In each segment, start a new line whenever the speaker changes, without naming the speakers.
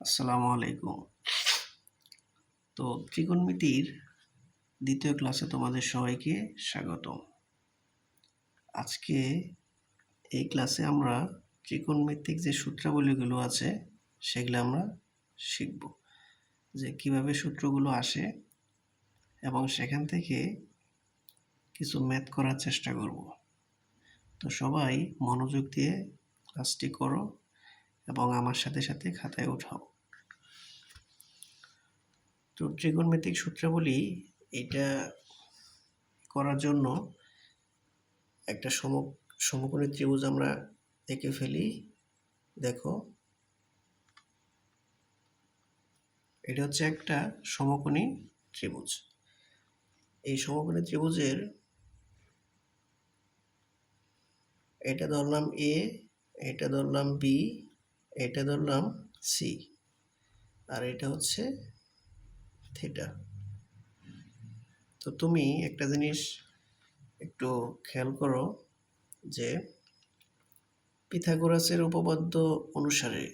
আসসালামু আলাইকুম। তো ত্রিকোণমিতির দ্বিতীয় ক্লাসে তোমাদের সবাইকে স্বাগতম। আজকে এই ক্লাসে আমরা ত্রিকোণমিতিক যে সূত্রাবলীগুলো আছে সেগুলো আমরা শিখব, যে কিভাবে সূত্রগুলো আসে এবং সেখান থেকে কিছু ম্যাথ করার চেষ্টা করব। তো সবাই মনোযোগ দিয়ে ক্লাসটি করো এবং আমার সাথে সাথে খাতায় ওঠাও। তো ত্রিকোণমিতিক সূত্রাবলী এটা করার জন্য একটা সমকোণী ত্রিভুজ আমরা এঁকে ফেলি। দেখো, এটা হচ্ছে একটা সমকোণী ত্রিভুজ। এই সমকোণী ত্রিভুজের এটা ধরলাম এ, এটা ধরলাম বি, এটা ধরলাম সি, আর এটা হচ্ছে থিটা। তো তুমি একটা জিনিস একটু খেয়াল করো যে পিথাগোরাসের উপপাদ্য অনুসারে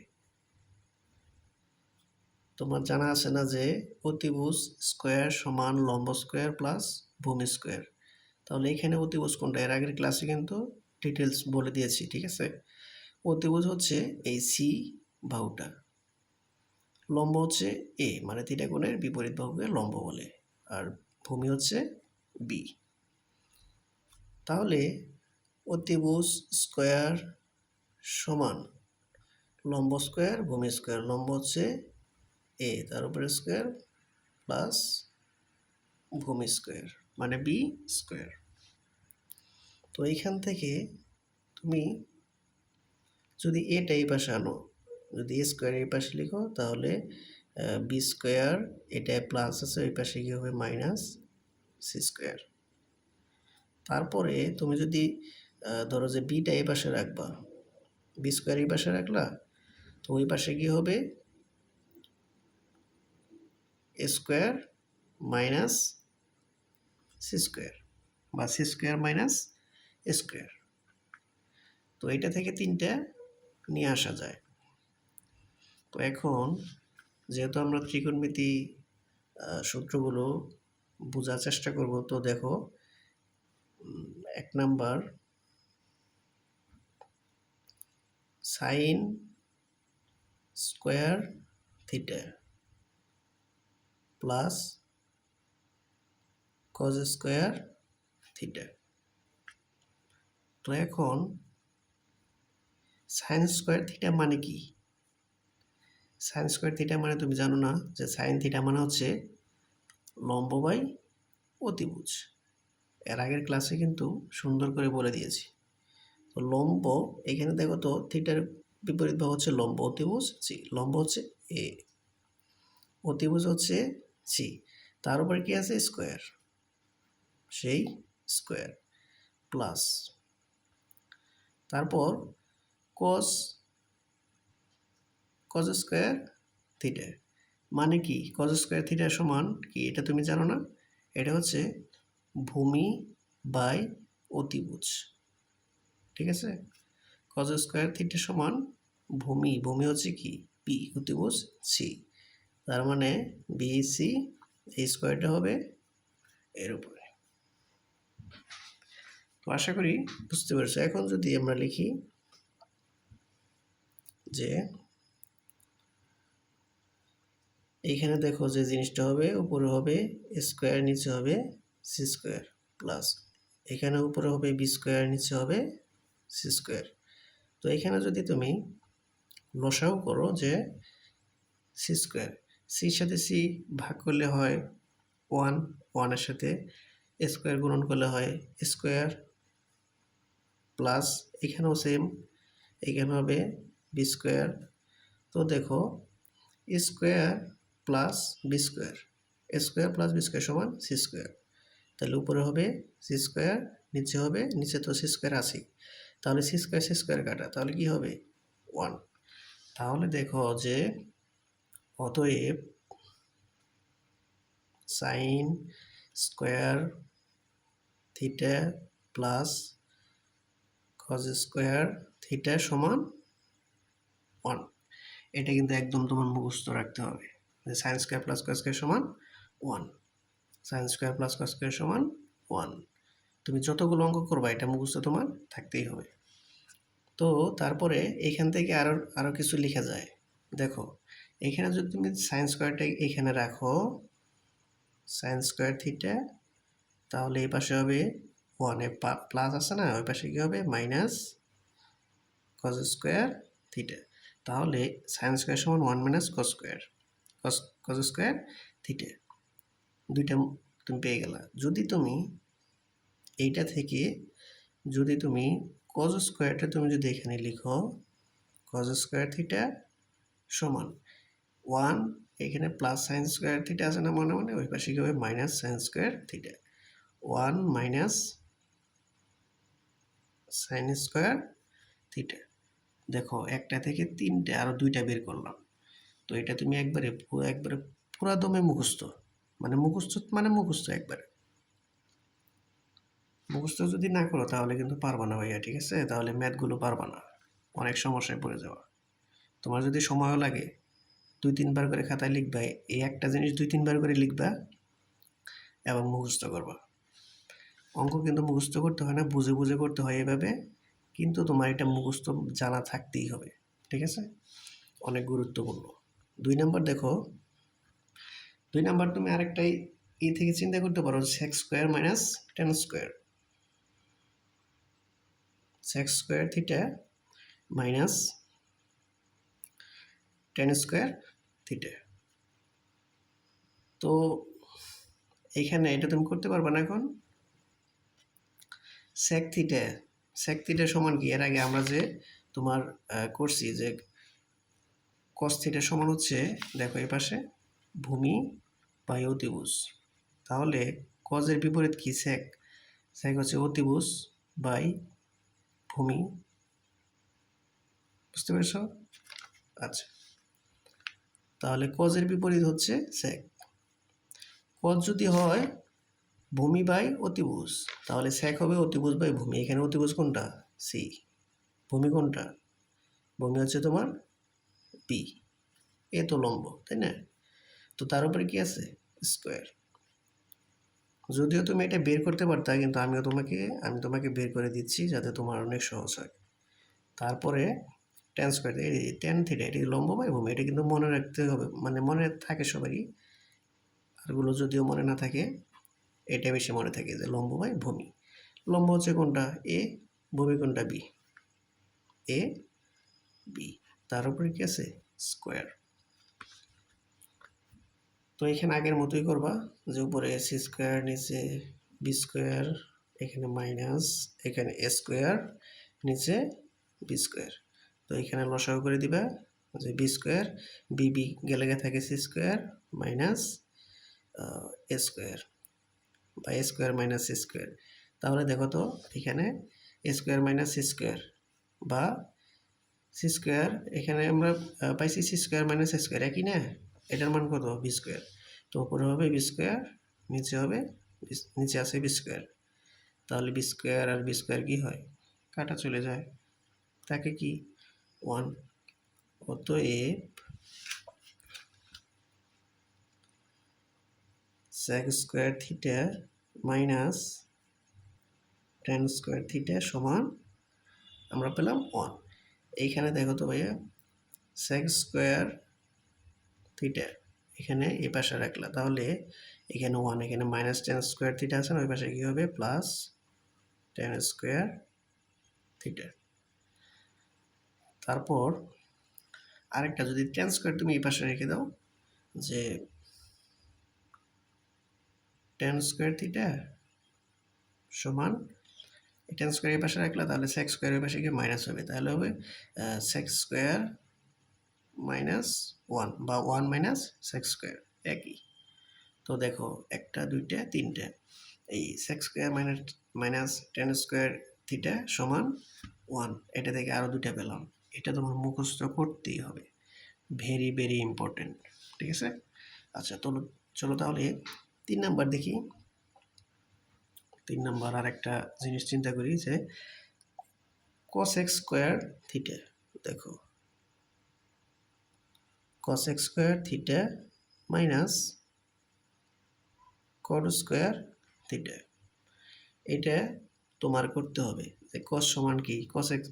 তোমার জানা আছে না যে অতিভুজ স্কোয়ার সমান লম্ব স্কোয়ার প্লাস ভূমি স্কোয়ার। তাহলে এখানে অতিভুজ কোনটা, এর আগের ক্লাসে কিন্তু ডিটেলস বলে দিয়েছি, ঠিক আছে। অতিভুজ হচ্ছে এই সি বাহুটা, লম্ব হচ্ছে এ, মানে থিটা কোণের বিপরীত বাহুকে লম্ব বলে, আর ভূমি হচ্ছে বি। তাহলে অতিভুজ স্কোয়ার সমান লম্ব স্কোয়ার ভূমি স্কোয়ার, লম্ব হচ্ছে এ তার উপরে স্কোয়ার প্লাস ভূমি স্কোয়ার মানে বি স্কোয়ার। তো এইখান থেকে তুমি যদি এটা এই পাশে আনো, যদি এ স্কোয়ার এই পাশে লিখো, তাহলে বি স্কোয়ার, এটা প্লাস আছে ওই পাশে কি হবে মাইনাস সি স্কোয়ার। তারপরে তুমি যদি ধরো যে বিটা এই পাশে রাখবা, বি স্কোয়ার এই পাশে রাখলা, তো ওই পাশে কি হবে এ স্কোয়ার মাইনাস সি স্কোয়ার বা সি স্কোয়ার মাইনাস এ স্কোয়ার। তো এটা থেকে তিনটা নিয়ে আসা যায়। তো এখন যেহেতু আমরা ত্রিকোণমিতি সূত্রগুলো বোঝার চেষ্টা করব, তো দেখো 1 number sign square theta plus cos square theta. তো এখন সাইন স্কোয়ার থিটা মানে কি? সাইন স্কোয়ার থিটা মানে তুমি জানো না যে সাইন থিটা মানে হচ্ছে লম্ব বাই অতিভুজ। এর আগের ক্লাসে কিন্তু সুন্দর করে বলে দিয়েছি। তো লম্ব এখানে দেখো তো থিটার বিপরীত বাহু হচ্ছে লম্ব, অতিভুজ সি, লম্ব হচ্ছে এ, অতিভুজ হচ্ছে সি, তার উপরে কি আছে স্কোয়ার, সেই স্কোয়ার প্লাস তারপর কস কজ স্কোয়ার থিটা মানে কি? কজ স্কোয়ার থিটা সমান কি এটা তুমি জানো না? এটা হচ্ছে ভূমি বাই অতিভুজ, ঠিক আছে। কজ স্কোয়ার থিটা সমান ভূমি, ভূমি হচ্ছে কি পি, অতিভুজ সি, তার মানে বি সি, এই স্কোয়ারটা হবে এর উপরে। তো আশা করি বুঝতে পেরেছো। এখন যদি আমরা লিখি যে এইখানে দেখো যে জিনিসটা হবে, উপরে হবে স্কোয়ার, নিচে হবে সি স্কোয়ার প্লাস এখানে উপরে হবে বি স্কোয়ার, নিচে হবে সি স্কোয়ার। তো এখানে যদি তুমি লসাও করো যে সি স্কোয়ার, সির সাথে সি ভাগ করলে হয় 1, 1-এর সাথে স্কোয়ার গুণন করলে হয় স্কোয়ার প্লাস এখানেও সেম, এখানে হবে বি স্কোয়ার। তো দেখো square plus B square, square plus B square সমান সি স্কোয়ার। তাহলে উপরে হবে সি স্কোয়ার, নিচে হবে, নিচে তো সি স্কোয়ার আছে, তাহলে সি স্কোয়ার কাটা, তাহলে কি হবে 1। তাহলে দেখো যে অতএব sign square theta plus cos square theta সমান 1। এটা কিন্তু একদম তোমার মুখস্থ রাখতে হবে যে sine square plus cos square সমান 1, sine square plus cos square সমান 1। তুমি যতগুলো অঙ্ক করবা এটা মুখস্থ তোমার থাকতেই হবে। তো তারপরে এইখান থেকে আরও কিছু লেখা যায়। দেখো এখানে যদি তুমি সাইন স্কোয়ারটা এখানে রাখো, সাইন স্কোয়ার থিটা, তাহলে এই পাশে হবে 1, এ প্লাস আছে না, ওই পাশে কী হবে মাইনাস কস স্কোয়ার থিটা। তাহলে সাইন স্কোয়ার সমান 1 minus cos square, cos square theta, দুইটা তুমি পেয়ে গেলা। যদি তুমি এইটা থেকে যদি তুমি কস স্কোয়ারটা তুমি যদি এখানে লিখো, কস স্কোয়ার থিটা সমান 1, এখানে প্লাস সাইন স্কোয়ার থিটা আছে না মনে মনে, ওই পাশে কী হবে minus sine square theta, 1 minus sine square theta. দেখো একটা থেকে তিনটে আরও দুইটা বের করলাম। তো এটা তুমি একবারে পুরা দমে মুখস্থ, মানে মুখস্থ একবারে মুখস্থ যদি না করো তাহলে কিন্তু পারবা না ভাইয়া, ঠিক আছে? তাহলে ম্যাথগুলো পারবা না, অনেক সমস্যায় পড়ে যাওয়া। তোমার যদি সময়ও লাগে 2-3 বার করে খাতায় লিখবা, এই একটা জিনিস 2-3 বার করে লিখবা এবং মুখস্থ করবা। অঙ্ক কিন্তু মুখস্থ করতে হয় না, বুঝে বুঝে করতে হয় এভাবে, কিন্তু তোমার এটা মুখস্থ জানা থাকতেই হবে, ঠিক আছে? অনেক গুরুত্বপূর্ণ। 2 নাম্বার দেখো, 2 নাম্বার তুমি আরেকটাই থেকে চিন্তা করতে পারো, sex square minus tan square, sex square theta minus tan square theta. তো এইখানে এটা তুমি করতে পারবে না। এখন সেক থিটা সমান কি, এর আগে আমরা যে তোমার করছি যে কস থিটা সমান হচ্ছে, দেখো এই পাশে ভূমি বাই অতিভুজ, তাহলে কজের বিপরীত কি, সেক, সেক হচ্ছে অতিভুজ বাই ভূমি, বুঝতে পেরেছ? আচ্ছা, তাহলে কজের বিপরীত হচ্ছে সেক। কজ যদি হয় ভূমি বাই অতিভুজ, তাহলে সেক হবে অতিভুজ বাই ভূমি। এখানে অতিভুজ কোনটা, সি, ভূমি কোনটা, ভূমি হচ্ছে তোমার পি, এ তো লম্ব, তাই না? তো তার উপরে কি আছে, স্কোয়ার। যদিও তুমি এটা বের করতে পারতা, কিন্তু আমি তোমাকে বের করে দিচ্ছি যাতে তোমার অনেক সহজ হয়। তারপরে টেন স্কোয়ার, টেন থিটা, এটি লম্ব বাই ভূমি, এটা কিন্তু মনে রাখতে হবে, মানে মনে থাকে সবারই, আরগুলো যদিও মনে না থাকে এটা বেশি মনে থাকে যে লম্ব বাই ভূমি। লম্ব হচ্ছে কোনটা, এ, ভূমি কোনটা, বি, এ বি, তার উপরে কি আছে, স্কোয়ার। তো এখানে আগের মতোই করবা, যে উপরে সি স্কোয়ার, নিচে বি স্কোয়ার, এখানে মাইনাস, এখানে এ স্কোয়ার, নিচে বি স্কোয়ার। তো এখানে লসাগু করে দিবা, যে বি স্কোয়ার, বি গেলে থাকে সি স্কোয়ার মাইনাস এ স্কোয়ার, বা এ স্কোয়ার মাইনাস সি স্কোয়ার। তাহলে দেখো তো এখানে এ স্কোয়ার মাইনাস সি স্কোয়ার বা সি স্কোয়ার, এখানে আমরা পাইছি সি স্কোয়ার মাইনাস এ স্কোয়ার, একই না? এটার মান কত, বি স্কোয়ার। তো উপরে হবে বি স্কোয়ার, নিচে আছে বি স্কোয়ার। তাহলে বি স্কোয়ার আর বি স্কোয়ার কী হয়, কাটা চলে যায়, তাকে কি 1। অতএব sec square theta minus tan square theta সমান আমরা পেলাম 1। এইখানে দেখো তো ভাইয়া, সেক স্কোয়ার থিটা এখানে এই পাশে রাখলা, তাহলে এখানে 1, এখানে মাইনাস টেন স্কোয়ার থিটা আছে না, ওই পাশে কী হবে প্লাস টেন স্কোয়ার থিটা। তারপর আরেকটা যদি টেন স্কোয়ার তুমি এই পাশে রেখে দাও, যে টেন স্কোয়ার থিটা সমান টেন স্কোয়ার এই পাশে রাখলা, তাহলে সেক স্কোয়ার এই পাশে গিয়ে মাইনাস হবে, তাহলে হবে সেক স্কোয়ার মাইনাস 1 বা 1 মাইনাস সেক স্কোয়ার, একই। তো দেখো একটা, দুইটা, তিনটা, এই sec square minus tan square theta সমান 1, এটা থেকে আরও দুইটা পেলাম। এটা তোমার মুখস্থ করতেই হবে, ভেরি ভেরি ইম্পর্টেন্ট, ঠিক আছে? আচ্ছা চলো তাহলে 3 নাম্বার দেখি। 3 নাম্বার আর একটা জিনিস চিন্তা করি, যে কস এক্স স্কোয়ার থিটা। দেখো cosec square theta minus cot square theta. এটা তোমার করতে হবে যে cos সমান কি, cosec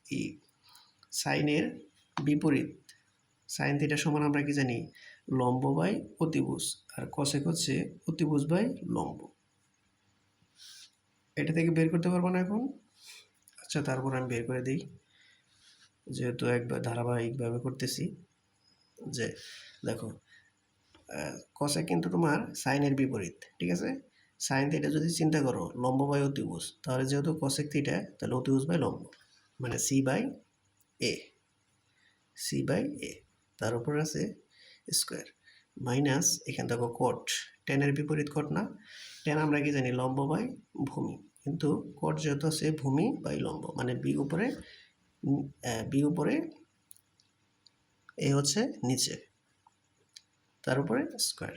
কি সাইনের বিপরীত। সাইন থিটা সমান আমরা কি জানি, লম্ব বাই অতিভুজ, আর cosec হচ্ছে অতিভুজ বাই লম্ব। এটা থেকে বের করতে পারবো না এখন? আচ্ছা, তারপর আমি বের করে দিই, যেহেতু একবার ধারাবাহিকভাবে করতেছি। যে দেখো cosec কিন্তু তোমার সাইনের বিপরীত, ঠিক আছে? সাইন থিটা যদি চিন্তা করো লম্ব বাই অতিভুজ, তাহলে যেহেতু cosec থিটা, তাহলে অতিভুজ বাই লম্ব, মানে সি বাই এ, তার উপর আছে স্কোয়ার মাইনাস এখান থেকে কট, টেনের বিপরীত কট না, টেন আমরা কি জানি লম্ব বাই ভূমি, কিন্তু কট যেহেতু আছে ভূমি বাই লম্ব, মানে বি উপরে এ হচ্ছে নিচে, তার উপরে স্কোয়ার।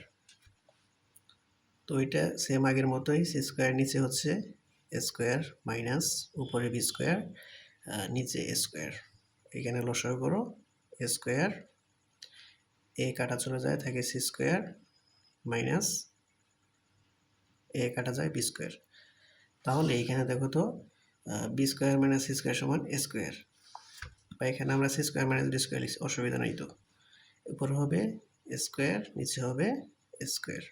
তো এটা সেম আগের মতোই, সি স্কোয়ার নিচে হচ্ছে এ স্কোয়ার মাইনাস উপরে বি স্কোয়ার নিচে এ স্কোয়ার। এখানে লসাগু করো, এ স্কোয়ার এ কাটা চলে যায়, থাকে সি স্কোয়ার মাইনাস এ কাটা যায় বি স্কোয়ার। তাহলে এখানে দেখো তো B square minus C square সমান এ স্কোয়ার, বা এখানে আমরা C square minus B square লিখছি, অসুবিধা নাই। তো উপরে হবে স্কোয়ার, নিচে হবে স্কোয়ার।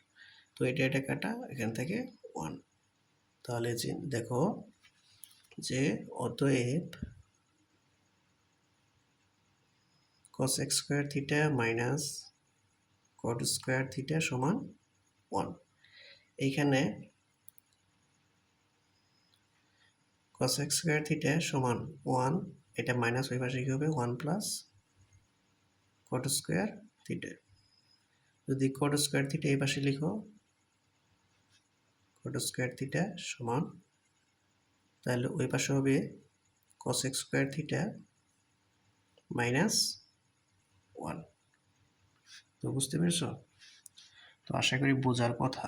তো এটা কাটা, এখান থেকে 1। তাহলে দেখো যে অতএব cosec square theta minus cot square theta সমান 1। এইখানে cosec স্কোয়ার থিটা সমান 1, এটা মাইনাস ওই পাশে কি হবে 1 প্লাস cot স্কোয়ার থিটা। যদি cot স্কোয়ার থিটা এই পাশে লিখো, cot স্কোয়ার থিটা সমান, তাহলে ওই পাশে হবে cosec স্কোয়ার থিটা মাইনাস 1। তো বুঝতে পেরেছো? তো আশা করি বোঝার কথা।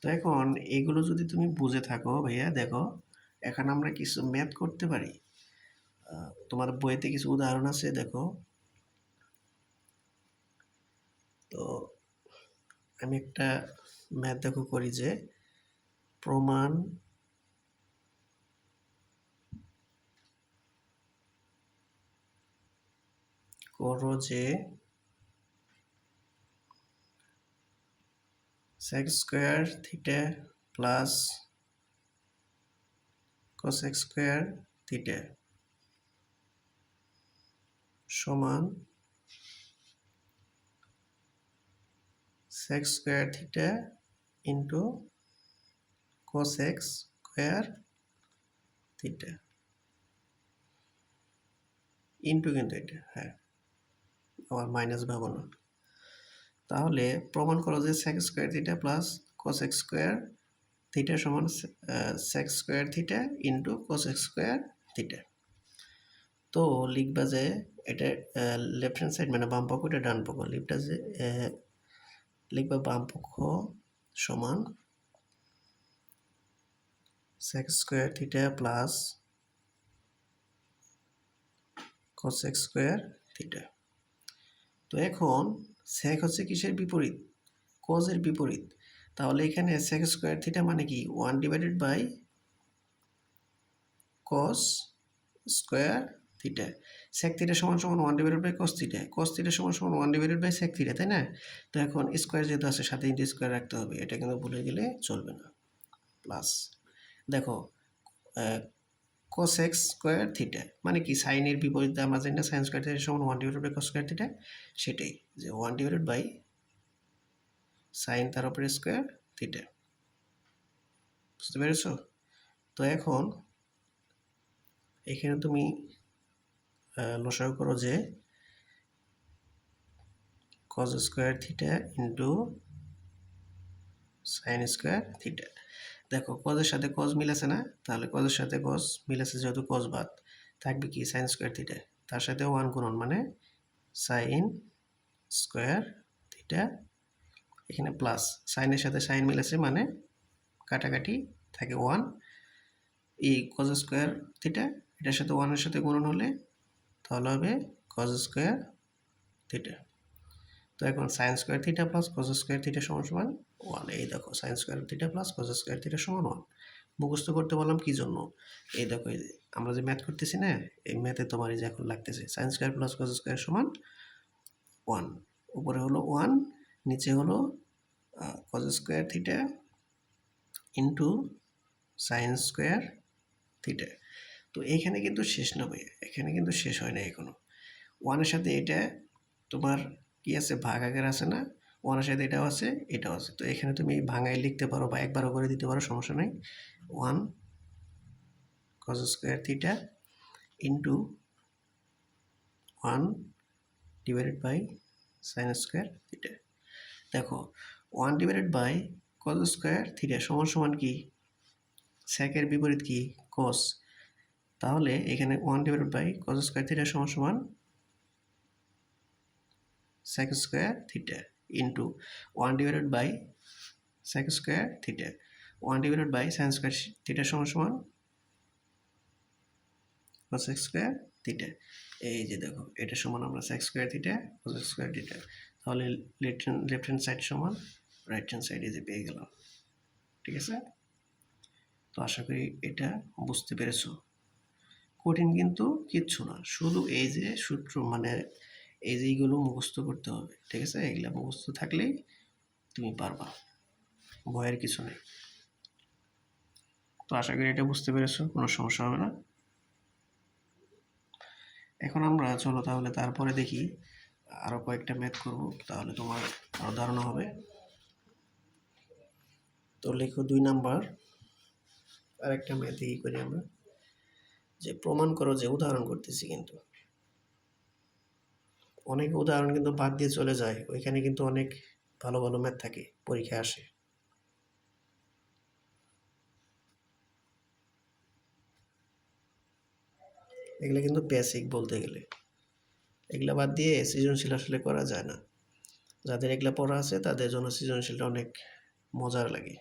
তো এখন এগুলো যদি তুমি বুঝে থাকো ভাইয়া, দেখো এখন আমরা কিছু ম্যাথ করতে পারি। তোমার বইতে কিছু উদাহরণ আছে, দেখো। তো আমি একটা ম্যাথ দেখো করি, যে প্রমাণ করো যে sec square theta plus cosec square theta সমান sec square theta into cosec square theta into, কিন্তু এটা হ্যাঁ আবার মাইনাস ভাবো না। তাহলে প্রমাণ করো যে sec square theta plus cosec square theta সমান sec square theta into cosec square theta. তো লিখবা যে এটা লেফট হ্যান্ড সাইড মানে বাম পক্ষ, এটা ডান পক্ষ। লিখবা বাম পক্ষ সমান sec square theta plus cosec square theta. তো এখন sec হচ্ছে কিসের বিপরীত, cos এর বিপরীত। তাহলে এখানে sec স্কোয়ার থিটা মানে কি 1 divided by cos square theta. sec theta সমান সমান 1 divided by cos theta, cos theta সমান সমান 1 ডিভাইডেড বাই sec থিটা, তাই না? তো এখন স্কোয়ার যেহেতু আছে সাথে ইন্টু স্কোয়ার রাখতে হবে, এটা কিন্তু ভুলে গেলে চলবে না। প্লাস দেখো cosec স্কোয়ার থিটা মানে কি, সাইনের বিপরীতে আমরা জানি না সাইন স্কোয়ার থিটা সমান 1 divided by cos square theta, সেটাই যে 1 ডিভাইডেড বাই সাইন তার উপরে স্কোয়ার থিটা। বুঝতে পেরেছো? তো এখন এখানে তুমি লসাগু করো যে cos square theta into sign square theta. দেখো cos এর সাথে cos মিলেছে না, তাহলে cos এর সাথে cos মিলেছে, যেহেতু cos বাদ থাকবে কি সাইন স্কোয়ার থিটা, তার সাথে 1 গুণন মানে সাইন স্কোয়ার থিটা, এখানে প্লাস সাইনের সাথে সাইন মিলেছে মানে কাটাকাটি থাকে 1, এই cos স্কোয়ার থিটা এটার সাথে 1 এর সাথে গুণন হলে তাহলে হবে cos স্কোয়ার থিটা। তো এখন sign square theta plus cos square theta সমান সমান 1। এই দেখো sign square theta plus cos square theta সমান 1। মুখস্থ করতে বললাম কি জন্য? এই দেখো এই যে আমরা যে ম্যাথ করতেছি না, এই ম্যাথে তোমার এই যে এখন লাগতেছে sine square plus cos square সমান 1। উপরে হলো 1, নিচে হলো cos square theta into sign square theta. তো এইখানে কিন্তু শেষ না ভাই, এখানে কিন্তু শেষ হয় না এখনো। 1-এর সাথে এটা তোমার কি আছে, ভাগ আকার আছে না, 1-এর সাথে এটাও আছে, এটাও আছে। তো এখানে তুমি ভাঙায় লিখতে পারো বা একবারও করে দিতে পারো, সমস্যা নেই। 1 cos square theta into 1 divided by sine square theta. দেখো 1 divided by cos square theta সমান সমান কি, সেকের বিপরীত কি, cos। তাহলে এখানে 1 divided by cos square theta সমান সমান sec square theta into 1 divided by sec square theta, 1 divided by sine square theta সমান সমান cos স্কোয়ার থিটা। এই যে দেখো এটা সমান আমরা sec square theta cos square theta. তাহলে লেফট হ্যান্ড সাইড সমান রাইট হ্যান্ড সাইডে যে পেয়ে গেলাম। ঠিক আছে, তো আশা করি এটা বুঝতে পেরেছো। কঠিন কিন্তু কিচ্ছু না, শুধু এই যে সূত্র মানে এই যে এইগুলো মুখস্থ করতে হবে। ঠিক আছে, এগুলো মুখস্থ থাকলেই তুমি পারবা, ভয়ের কিছু নেই। তো আশা করি এটা বুঝতে পেরেছো, কোনো সমস্যা হবে না। এখন আমরা চলো তাহলে তারপরে দেখি আরও কয়েকটা ম্যাথ করব, তাহলে তোমার আরও ধারণা হবে। তো লেখো 2 নাম্বার আরেকটা ম্যাথ দেখি করি আমরা, যে প্রমাণ করো যে উদাহরণ করতেছি, কিন্তু অনেক উদাহরণ কিন্তু বাদ দিয়ে চলে যায়, ওইখানে কিন্তু অনেক ভালো ভালো ম্যাথ থাকে, পরীক্ষায় আসে। এগুলো কিন্তু বেসিক বলতে গেলে, এগুলা বাদ দিয়ে সৃজনশীল আসলে করা যায় না। যাদের এগুলা পড়া আছে তাদের জন্য সৃজনশীলটা অনেক মজার লাগে।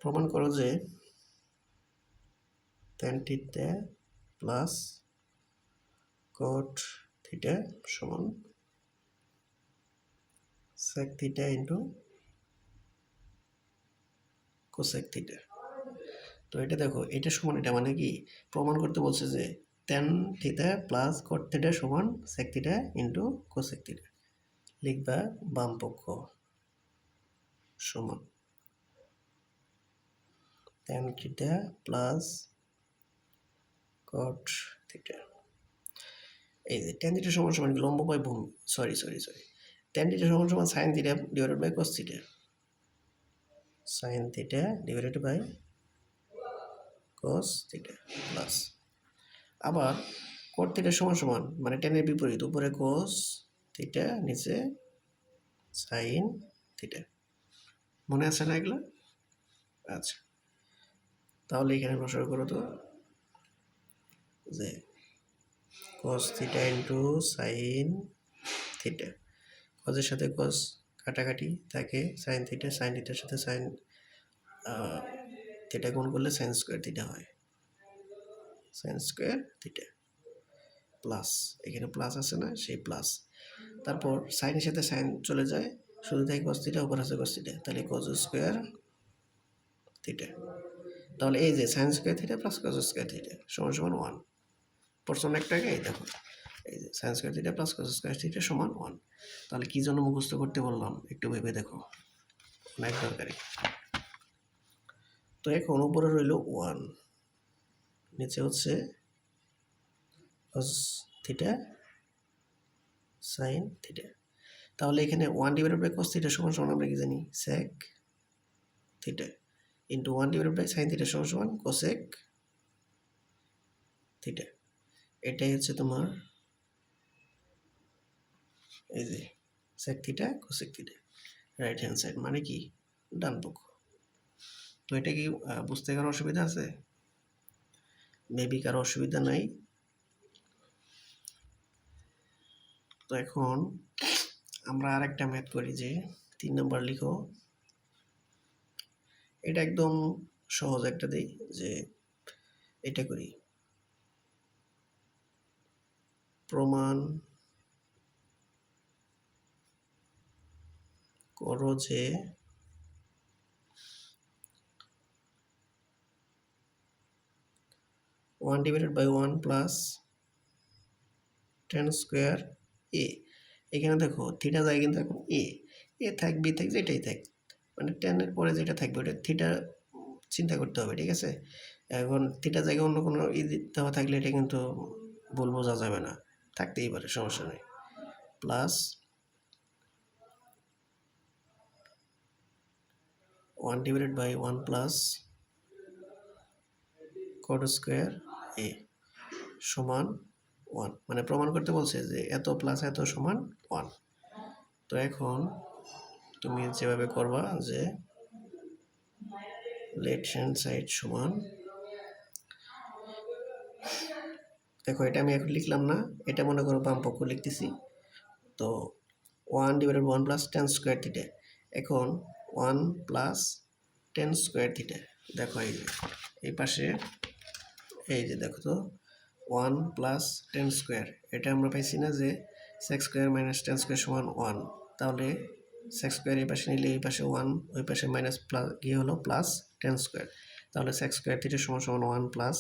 প্রমাণ করো যে tan theta plus cot theta সমান sec theta into cosec theta. তো এটা দেখো এটা সমান এটা মানে কি, প্রমাণ করতে বলছে যে tan theta plus cot theta সমান sec theta into cosec theta. লিখবা বাম পক্ষ সমান tan theta plus cot theta. এই যে tan থিটা সমান সমান লম্ব বাই ভূমি, সরি tan থিটা সমান সমান sin theta divided by cos theta, sin theta divided by cos theta plus আবার cot থিটা সমান সমান মানে tan এর বিপরীত, উপরে cos থিটা নিচে sin থিটা। মনে আছে না এগুলো? আচ্ছা, তাহলে এখানে প্রশ্ন করো তো যে cos theta into sin theta, cos-এর সাথে cos কাটাকাটি থাকে, sin থিটার সাথে sin থিটা গুণ করলে sin স্কোয়ার থিটা হয়, sin স্কোয়ার থিটা প্লাস এখানে প্লাস আছে না, সেই প্লাস। তারপর সাইনের সাথে সাইন চলে যায়, শুধু থাকে cos থিটা, উপর আছে cos থিটা, তাহলে cos স্কোয়ার থিটা। তাহলে এই যে sin square theta plus cos square theta সমান সমান 1। প্রশ্ন একটাকে এই দেখো এই যে sin square theta plus cos square theta সমান 1। তাহলে কি জন্য মুখস্থ করতে বললাম একটু ভেবে দেখো, অনেক দরকারি। তো এখন উপরে রইল 1, নিচে হচ্ছে cos থিটা sin থিটা। তাহলে এখানে 1 ডিভাইডেড বাই cos থিটা সমান সমান আমরা কি জানি sec theta into 1 divided by sin theta সমান সমান cosec থিটা। এটাই হচ্ছে তোমার এই যে sec theta cosec theta, right hand side মানে কি ডান পক্ষ। তো এটা কি বুঝতে কারো অসুবিধা আছে? মেবি কারো অসুবিধা নাই। তো এখন আমরা আরেকটা ম্যাথ করি, যে 3 নাম্বার লিখো। এটা একদম সহজ একটা দিই, যে এটা করি প্রমাণ করো যে one divided by one plus tan square A. এখানে দেখো থিটা যায় কিন্তু এখন এ থাক বি থাক যেটাই থাক, মানে টেনের পরে যেটা থাকবে ওটা থিটা চিন্তা করতে হবে, ঠিক আছে। এখন থিটা জায়গায় অন্য কোনো দেওয়া থাকলে এটা কিন্তু ভুল বোঝা যাবে না, থাকতেই পারে, সমস্যা নেই। Plus one divided by one plus cot square A সমান ওয়ান, মানে প্রমাণ করতে বলছে যে এত প্লাস এত সমান ওয়ান। তো এখন তুমি যেভাবে করবা যে লেফট হ্যান্ড সাইড সমান, দেখো এটা আমি এখন লিখলাম না, এটা মনে করো বাম পক্ষ লিখতেছি। তো one divided one plus tan square theta, এখন one plus tan square theta, দেখো এই পাশে এই যে দেখো তো ওয়ান প্লাস টেন স্কোয়ার, এটা আমরা পাইছি না যে sex square minus tan square সমান ওয়ান, তাহলে সেক্স স্কোয়ার এই পাশে নিলে এই পাশে ওয়ান, ওই পাশে মাইনাস প্লাস গিয়ে হলো প্লাস টেন স্কোয়ার, তাহলে সেক্স স্কোয়ার থিটা সমান সমান one plus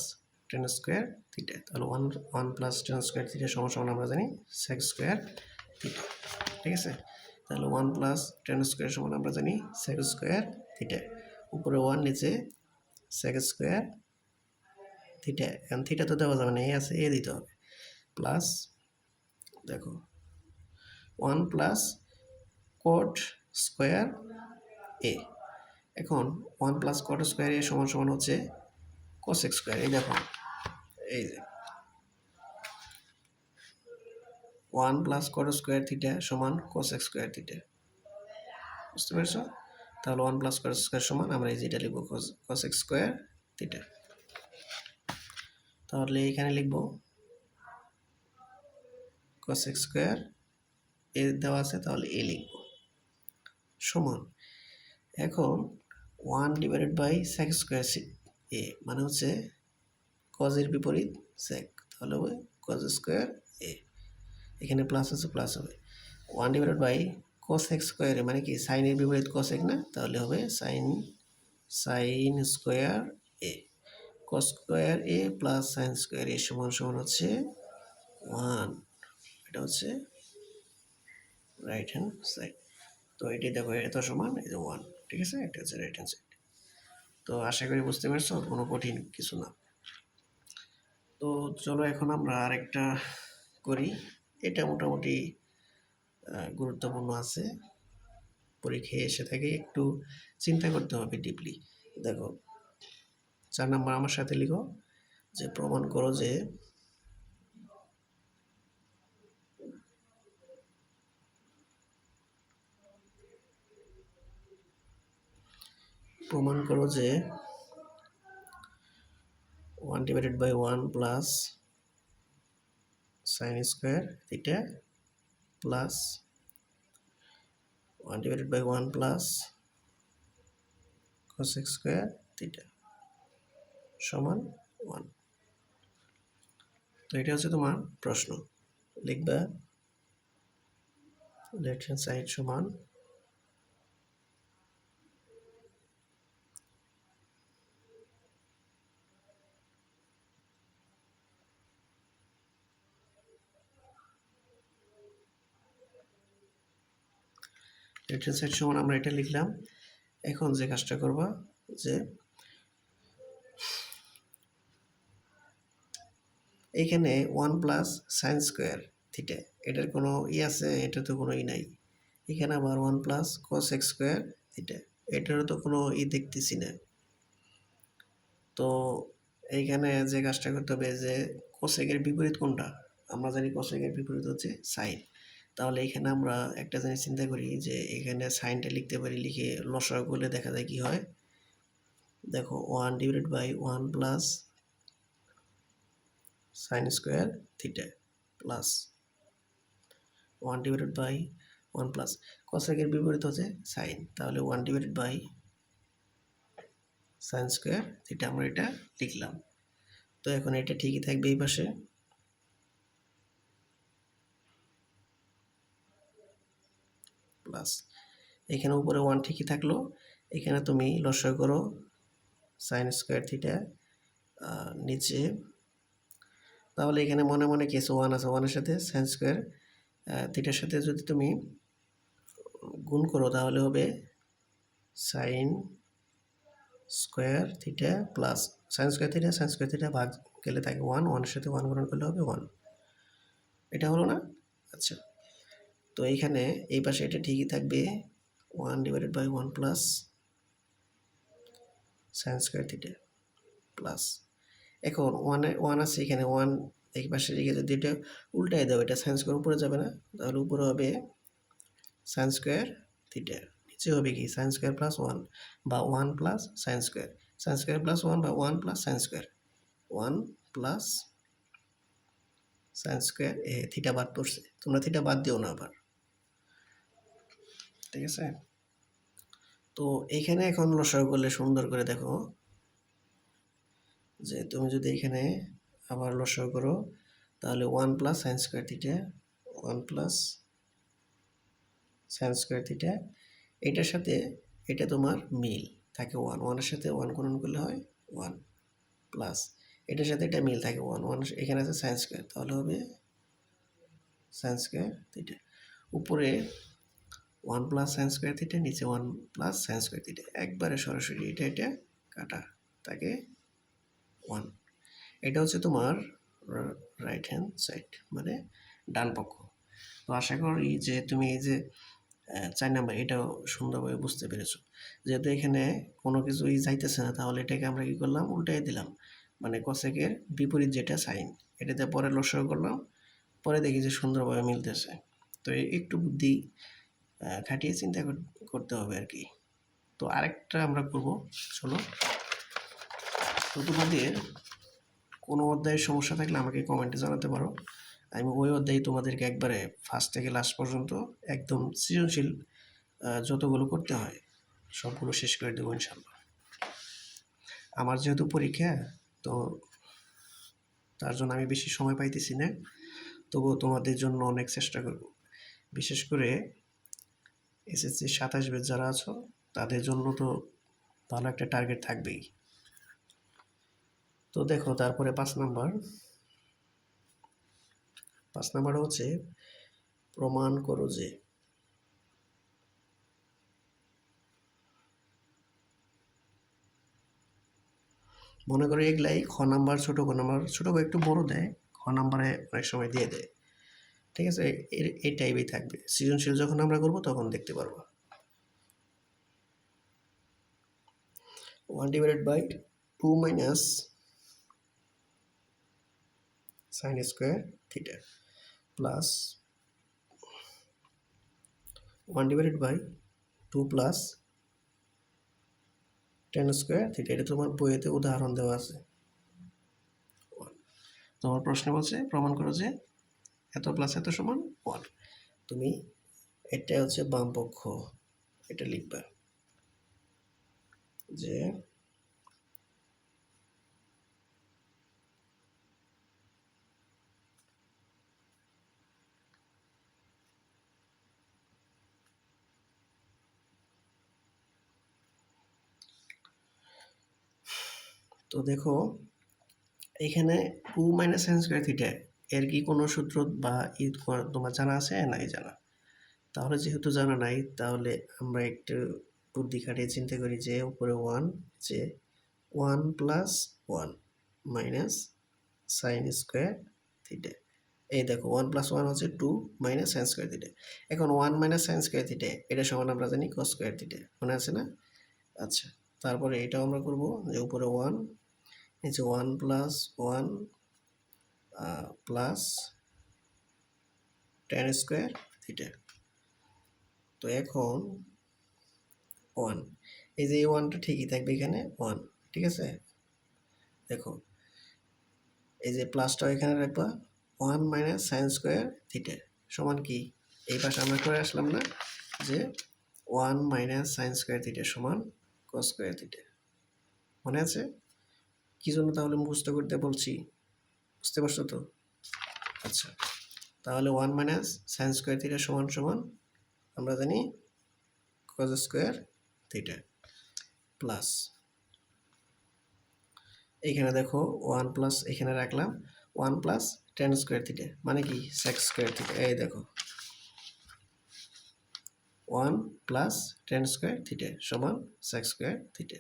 tan square theta, তাহলে one plus tan square theta সমান সমান আমরা জানি সেক্স স্কোয়ার থিটা, ঠিক আছে। তাহলে ওয়ান প্লাস টেন স্কোয়ার সমান আমরা জানি সেক্স স্কোয়ার থিটা, উপরে ওয়ান নিচে সেক্স স্কোয়ার থিটা, এখন থিটা তো দেওয়া যাবে না, এ আছে এ দিতে হবে, প্লাস দেখো ওয়ান প্লাস কট স্কোয়ার এ, এখন one plus cot square A সমান সমান হচ্ছে কোসেক স্কোয়ার, এই দেখো এই যে one plus cot square theta সমান কোসেক স্কোয়ার থিটা, বুঝতে পেরেছো। তাহলে ওয়ান প্লাস কট স্কোয়ার সমান আমরা এই যেটা লিখবো কোসেক স্কোয়ার থিটা, তাহলে এখানে লিখবো কোসেক স্কোয়ার এ দেওয়া আছে, তাহলে এ লিখবো সমান, এখন one divided by sec square A মানে হচ্ছে কজের বিপরীত সেক, তাহলে হবে কজ স্কোয়ার এ, এখানে প্লাস আছে প্লাস হবে, one divided by cosec square A মানে কি সাইনের বিপরীত কোসেক না, তাহলে হবে sine square A, cos square A plus sine square A সমান সমান হচ্ছে ওয়ান, এটা হচ্ছে রাইট হ্যান্ড সাইড। তো এটি দেখো এত সমান এই যে ওয়ান, ঠিক আছে, এটা হচ্ছে রাইট হ্যান্ড সাইড। তো আশা করি বুঝতে পারছো, কোনো কঠিন কিছু না। তো চলো এখন আমরা আরেকটা করি, এটা মোটামুটি গুরুত্বপূর্ণ আছে, পরীক্ষায় এসে থাকে, একটু চিন্তা করতে হবে ডিপলি। দেখো 4 নম্বর আমার সাথে লিখো যে প্রমাণ করো যে one divided by one plus sine square theta plus one divided by one plus cosec square theta সমান ওয়ান। তো এটা হচ্ছে তোমার প্রশ্ন, লিখবা লেফট হ্যান্ড সাইড সমান লেফট হ্যান্ড সাইড সমান আমরা এটা লিখলাম। এখন যে কাজটা করবা যে এইখানে one plus sine square theta, এটার কোনো আছে, এটা তো কোনো নাই, এখানে আবার one plus cos x square theta, এটারও তো কোনো দেখতেছি না। তো এইখানে যে কাজটা করতে হবে যে কোসেকের বিপরীত কোনটা, আমরা জানি কোসেকের বিপরীত হচ্ছে সাইন, তাহলে এখানে আমরা একটা জিনিস চিন্তা করি যে এখানে সাইনটা লিখতে পারি, লিখে লসাগু করলে দেখা যায় কি হয়, দেখো one divided by one plus sine square theta plus one divided by one plus কসেকের বিপরীত হচ্ছে সাইন, তাহলে one divided by sine square theta আমরা এটা লিখলাম। তো এখন এটা ঠিকই থাকবে এই পাশে, প্লাস এখানে উপরে 1 ঠিকই থাকলো, এখানে তুমি লসাগু করো সাইন স্কোয়ার থিটা, নিচে তাহলে এখানে মনে মনে কিছু 1 আছে, 1-এর সাথে সাইন স্কোয়ার থিটার সাথে যদি তুমি গুণ করো তাহলে হবে sine square theta plus sine square theta ভাগ গেলে থাকে 1, 1-এর সাথে 1 গুণ করলে হবে 1। এটা হলো না? আচ্ছা, তো এইখানে এই পাশে এটা ঠিকই থাকবে 1/1 plus sine square theta plus, এখন 1 আছে এখানে, 1 এই পাশে রেখে যদি এটা উল্টাই দাও, এটা সাইন স্কোয়ার উপরে যাবে না, তাহলে উপরে হবে সাইন স্কোয়ার থিটা, নিচে হবে কি সাইন স্কোয়ার প্লাস 1 বা 1 প্লাস সাইন স্কোয়ার প্লাস 1 বা 1 plus sine square, 1 plus sine square theta বাদ পড়ছে, তোমরা থিটা বাদ দিও না আবার, ঠিক আছে? তো এইখানে এখন লসাগু করলে সুন্দর করে দেখো যে তুমি যদি এখানে আবার লসাগু করো তাহলে 1 plus sine square theta, 1 plus sine square theta, এটার সাথে এটা তোমার মিল থাকে 1, 1-এর সাথে 1 গুণন করলে হয় 1 প্লাস এটার সাথে এটা মিল থাকে 1, 1 এখানে আছে সাইন স্কোয়ার, তাহলে হবে সাইন স্কোয়ার থিটা, উপরে 1 প্লাস সাইন স্কোয়ার থিটা, নিচে 1 প্লাস সাইন স্কোয়ার থিটা, একবারে সরাসরি এটা কাটা থাকে 1। এটা হচ্ছে তোমার রাইট হ্যান্ড সাইড, মানে ডান পক্ষ। তো আশা করি যে তুমি এই যে 4 নাম্বার এটাও সুন্দরভাবে বুঝতে পেরেছো। যেহেতু এখানে কোনো কিছুই যাইতেছে না, তাহলে এটাকে আমরা কী করলাম, উল্টাই দিলাম, মানে কসেকের বিপরীত যেটা সাইন, এটাতে পরে লসাগু করলাম, পরে দেখি যে সুন্দরভাবে মিলতেছে। তো একটু বুদ্ধি খাটিয়ে চিন্তা করতে হবে আর কি। তো আরেকটা আমরা করব, চলো। তো তোমাদের কোনো অধ্যায়ের সমস্যা থাকলে আমাকে কমেন্টে জানাতে পারো, আমি ওই অধ্যায়ে তোমাদেরকে একবারে ফার্স্ট থেকে লাস্ট পর্যন্ত একদম সৃজনশীল যতগুলো করতে হয় সবগুলো শেষ করে দেবো ইনশাল্লাহ। আমার যেহেতু পরীক্ষা, তো তার জন্য আমি বেশি সময় পাইতেছি না, তবুও তোমাদের জন্য অনেক চেষ্টা করব। বিশেষ করে এসএসসি 27 ব্যাচ যারা আছো তাদের জন্য তো ভালো একটা টার্গেট থাকবেই। তো দেখো তারপরে 5 নাম্বার হচ্ছে প্রমাণ করো যে, মনে করো এগুলাই খ নাম্বার, ছোটো খ নাম্বার, ছোটো খ একটু বড় দেয়, খ নাম্বারে অনেক সময় দিয়ে দেয়, ঠিক আছে? এই টাইপেই থাকবে, সৃজনশীল যখন আমরা করব তখন দেখতে পারবো। 1/2 minus sine square theta plus 1/2 plus tan square theta, এটা তোমার বইয়েতে উদাহরণ দেওয়া আছে। তোমার প্রশ্ন বলছে প্রমাণ করো যে এত প্লাস এত সমান 1। তুমি এটা হচ্ছে বাম পক্ষ, এটা লিখবা যে তো দেখো এখানে 2 মাইনাস সাইন স্কোয়ার থিটা এর কি কোনো সূত্র বা তোমার জানা আছে? নাই জানা। তাহলে যেহেতু জানা নাই, তাহলে আমরা একটু বুদ্ধি খাটিয়ে চিন্তা করি যে উপরে 1, যে 1 plus 1 minus sine square theta, এই দেখো 1 প্লাস 1 হচ্ছে 2 মাইনাস সাইন স্কোয়ার থিটা। এখন 1 মাইনাস সাইন স্কোয়ার থিটা এটা সমান আমরা জানি কস স্কোয়ার থিটা, মনে আছে না? আচ্ছা, তারপরে এটাও আমরা করব যে উপরে 1, নিচে 1 plus 1 plus tan square theta. তো এখন 1, এই যে এই 1টা ঠিকই থাকবে এখানে 1, ঠিক আছে? দেখো এই যে প্লাসটাও এখানে রাখবা, 1 মাইনাস সাইন স্কোয়ার থিটা সমান কি, এই পাশে আমরা করে আসলাম না যে 1 মাইনাস সাইন স্কোয়ার থিটা সমান কস স্কোয়ার থিটা, মনে আছে? কী জন্য তাহলে মুখস্থ করতে বলছি, বুঝতে পারছো তো? আচ্ছা, তাহলে 1 মাইনাস সাইন স্কোয়ার থিটা সমান সমান আমরা জানি cos স্কোয়ার থিটা প্লাস এখানে দেখো 1 প্লাস এখানে রাখলাম 1 প্লাস tan স্কোয়ার থিটা মানে কি sec স্কোয়ার থিটা এই দেখো 1 প্লাস tan স্কোয়ার থিটা সমান sec স্কোয়ার থিটা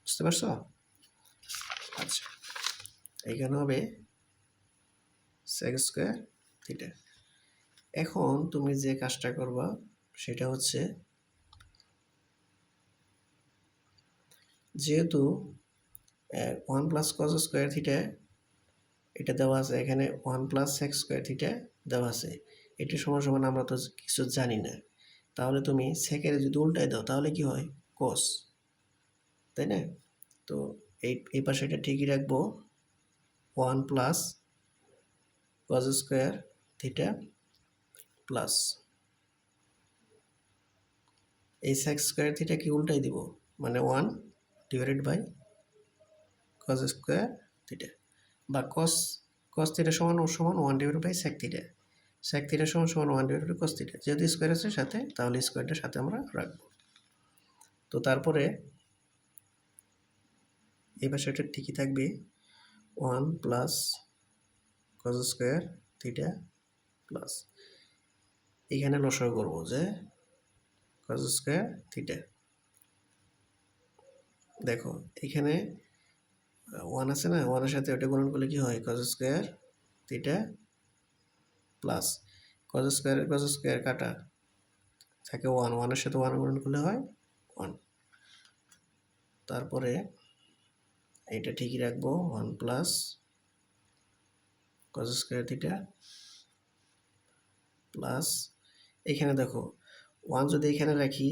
বুঝতে পারছো? আচ্ছা এখানে হবে sec স্কোয়ার থিটা। এখন তুমি যে কাজটা করবা সেটা হচ্ছে যেহেতু 1 প্লাস cos স্কোয়ার থিটা এটা দেওয়া আছে, এখানে 1 প্লাস sec স্কোয়ার থিটা দেওয়া আছে, এটি সমান সমান আমরা তো কিছু জানি না, তাহলে তুমি সেকের যদি উল্টায় দাও তাহলে কি হয় cos, তাই না? তো এই পাশে এটা ঠিকই রাখবো 1 plus cos square theta plus এই sec স্কোয়ার থিটা কি উল্টাই দিব মানে 1 divided by cos square theta বা cos থিটা সমান 1 ডিভাইডেড বাই sec থিটা সমান 1 ডিভাইডেড বাই cos থিটা, যেহেতু স্কোয়ার আছে সাথে তাহলে স্কোয়ারটার সাথে আমরা রাখবো। তো তারপরে এই পাশে এটা ঠিকই থাকবে 1 plus cos square theta plus এখানে লসাগু করবো যে cos স্কোয়ার থিটা, দেখো এখানে 1 আছে না, 1 এর সাথে ওটা গুণন করলে কি হয় cos square theta plus cos square কাটা থাকে 1 এর সাথে 1 গুণন করলে হয় 1। তারপরে এটা ঠিকই রাখবো 1 plus cos square theta plus এখানে দেখো 1 যদি এখানে রাখি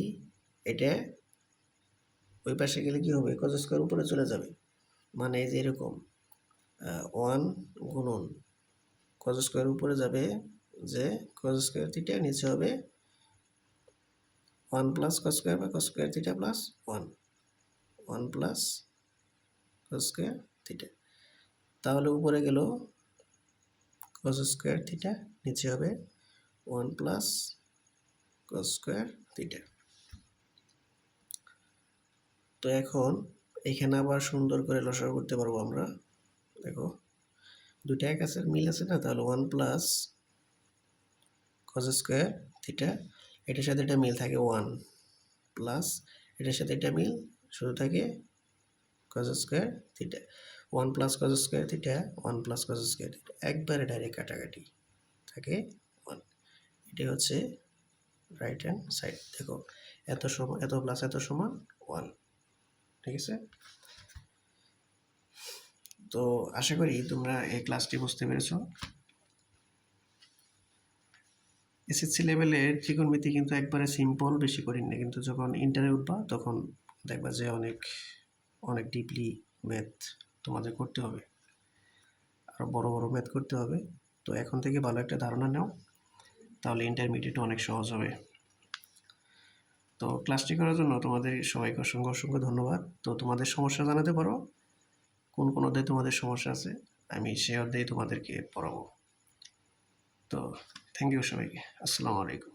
এটা ওই পাশে গেলে কি হবে cos স্কোয়ার উপরে চলে যাবে, মানে এই যে এরকম 1 গুণন cos স্কোয়ার উপরে যাবে যে cos স্কোয়ার থিটা নিচে হবে 1 প্লাস cos স্কোয়ার বা cos square theta plus 1 plus cos square theta, তাহলে উপরে গেল cos স্কোয়ার থিটা নিচে হবে 1 প্লাস cos স্কোয়ার থিটা। তো এখন এখানে আবার সুন্দর করে লসাগু করতে পারবো আমরা, দেখো দুইটা এক আছে মিল আছে না, তাহলে 1 প্লাস cos স্কোয়ার থিটা এটার সাথে এটা মিল থাকে 1 প্লাস এটার সাথে এটা মিল শুধু থাকে cos square theta 1 plus cos square theta 1 plus cos square theta একবারে ডাইরেক্ট কাটাকাটি থাকে 1, এটি হচ্ছে রাইট হ্যান্ড সাইড। দেখো এত সমান এত প্লাস এত সমান 1, ঠিক আছে? তো আশা করি তোমরা এই ক্লাসটি বুঝতে পেরেছো। এসএসসি লেভেলের ত্রিকোণমিতি কিন্তু একবারে সিম্পল, বেশি করিন না, কিন্তু যখন ইন্টারে উঠবা তখন দেখবা যে অনেক অনেক ডিপলি ম্যাথ তোমাদের করতে হবে, আরও বড় বড় ম্যাথ করতে হবে। তো এখন থেকে ভালো একটা ধারণা নাও, তাহলে ইন্টারমিডিয়েট অনেক সহজ হবে। তো ক্লাসটি করার জন্য তোমাদের সবাইকে অসংখ্য অসংখ্য ধন্যবাদ। তো তোমাদের সমস্যা জানাতে পারো, কোন অধ্যায়ে তোমাদের সমস্যা আছে, আমি সেই অধ্যায়ে তোমাদেরকে পড়াবো। তো থ্যাংক ইউ সবাইকে, আসসালামু আলাইকুম।